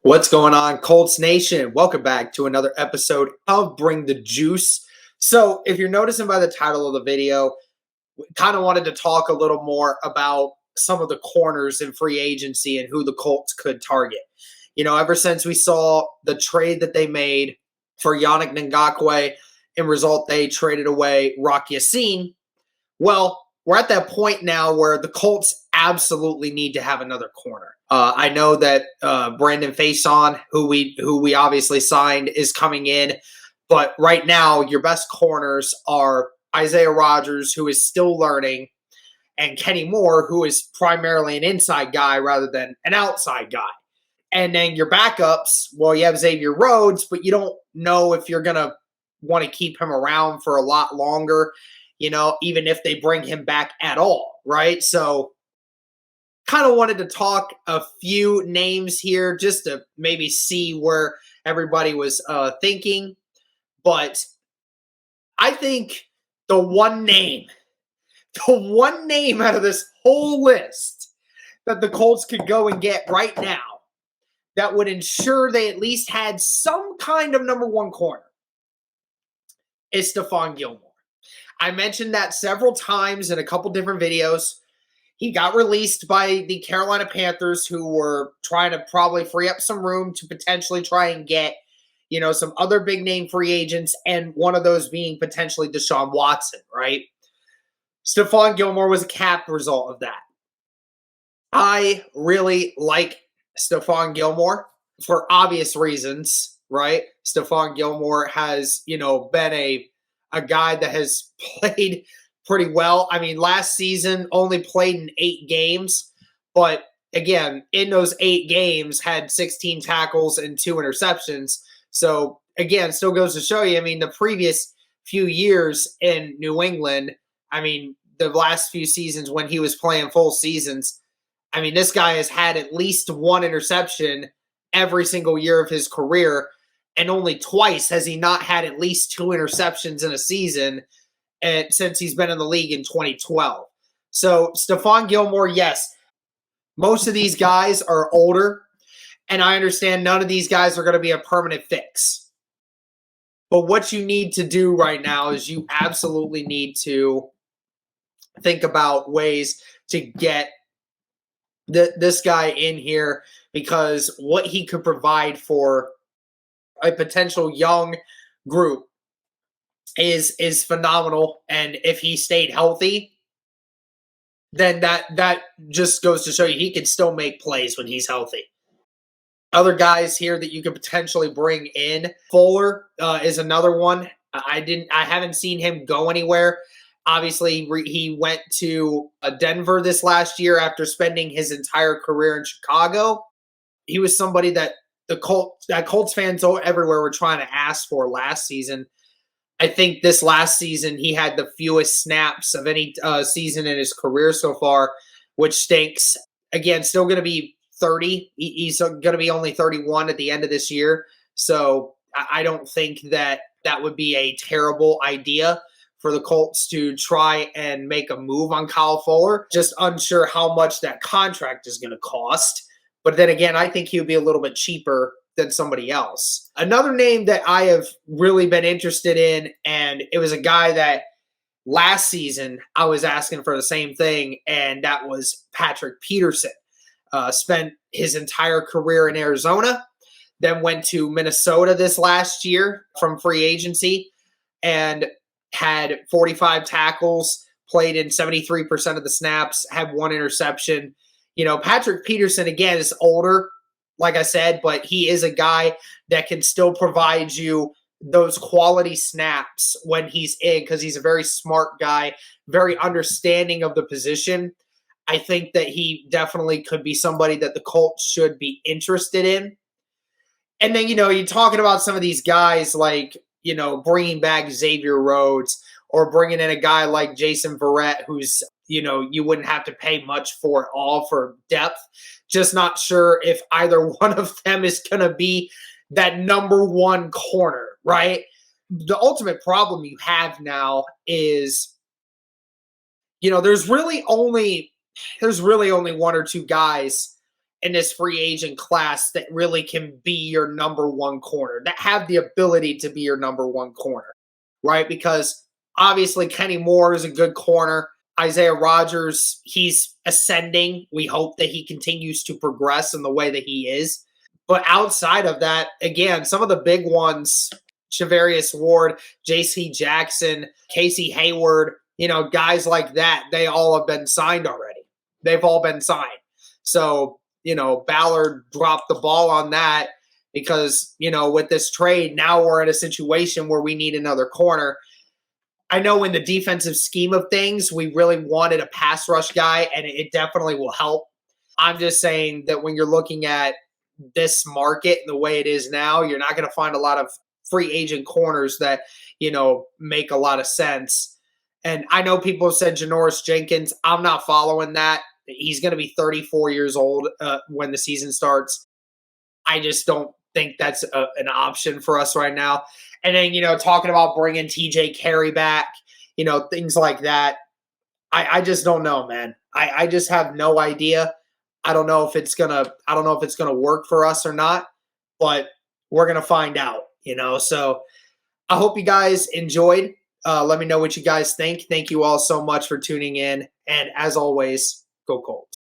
What's going on, Colts Nation? Welcome back to another episode of Bring the Juice. So, if you're noticing by the title of the video, we kind of wanted to talk a little more about some of the corners in free agency and who the Colts could target. Ever since we saw the trade that they made for Yannick Ngakoue, in result, they traded away Rock Ya-Sin. Well, we're at that point now where the Colts absolutely need to have another corner. I know that Brandon Faison, who we obviously signed, is coming in, but right now your best corners are Isaiah Rodgers, who is still learning, and Kenny Moore, who is primarily an inside guy rather than an outside guy. And then your backups, well, you have Xavier Rhodes, but you don't know if you're gonna want to keep him around for a lot longer. Even if they bring him back at all, right? So kind of wanted to talk a few names here just to maybe see where everybody was thinking. But I think the one name out of this whole list that the Colts could go and get right now that would ensure they at least had some kind of number one corner is Stephon Gilmore. I mentioned that several times in a couple different videos. He got released by the Carolina Panthers, who were trying to probably free up some room to potentially try and get, some other big name free agents, and one of those being potentially Deshaun Watson, right? Stephon Gilmore was a cap result of that. I really like Stephon Gilmore for obvious reasons, right? Stephon Gilmore has, been a guy that has played pretty well. I mean, last season only played in 8 games, but again, in those 8 games had 16 tackles and 2 interceptions. So again, still goes to show you, the previous few years in New England, the last few seasons when he was playing full seasons, this guy has had at least 1 interception every single year of his career. And only twice has he not had at least 2 interceptions in a season since he's been in the league in 2012. So Stephon Gilmore, yes, most of these guys are older, and I understand none of these guys are going to be a permanent fix. But what you need to do right now is you absolutely need to think about ways to get this guy in here, because what he could provide for a potential young group is phenomenal. And if he stayed healthy, then that just goes to show you he can still make plays when he's healthy. Other guys here that you could potentially bring in, Fuller is another one. I haven't seen him go anywhere. Obviously, he went to Denver this last year after spending his entire career in Chicago. He was somebody that Colts fans everywhere were trying to ask for last season. I think this last season he had the fewest snaps of any season in his career so far, which stinks. Again, still going to be 30. He's going to be only 31 at the end of this year. So I don't think that would be a terrible idea for the Colts to try and make a move on Kyle Fuller. Just unsure how much that contract is going to cost. But then again, I think he would be a little bit cheaper than somebody else. Another name that I have really been interested in, and it was a guy that last season I was asking for the same thing, and that was Patrick Peterson. Spent his entire career in Arizona, then went to Minnesota this last year from free agency, and had 45 tackles, played in 73% of the snaps, had 1 interception. Patrick Peterson, again, is older, like I said, but he is a guy that can still provide you those quality snaps when he's in, because he's a very smart guy, very understanding of the position. I think that he definitely could be somebody that the Colts should be interested in. And then, you're talking about some of these guys like, bringing back Xavier Rhodes or bringing in a guy like Jason Verrett, who's, you wouldn't have to pay much for it all for depth. Just not sure if either one of them is going to be that number one corner, right? The ultimate problem you have now is, there's really only 1 or 2 guys in this free agent class that really can be your number one corner, that have the ability to be your number one corner, right? Because obviously Kenny Moore is a good corner. Isaiah Rodgers, he's ascending. We hope that he continues to progress in the way that he is. But outside of that, again, some of the big ones, Charvarius Ward, J.C. Jackson, Casey Hayward, guys like that, they all have been signed already. They've all been signed. So, Ballard dropped the ball on that because, with this trade, now we're in a situation where we need another corner. I know in the defensive scheme of things, we really wanted a pass rush guy, and it definitely will help. I'm just saying that when you're looking at this market and the way it is now, you're not going to find a lot of free agent corners that, make a lot of sense. And I know people have said Janoris Jenkins. I'm not following that. He's going to be 34 years old when the season starts. I just don't think that's an option for us right now. And then, talking about bringing TJ Carey back, things like that. I just don't know, man. I just have no idea. I don't know if it's gonna work for us or not, but we're gonna find out, So I hope you guys enjoyed. Let me know what you guys think. Thank you all so much for tuning in. And as always, go Colts.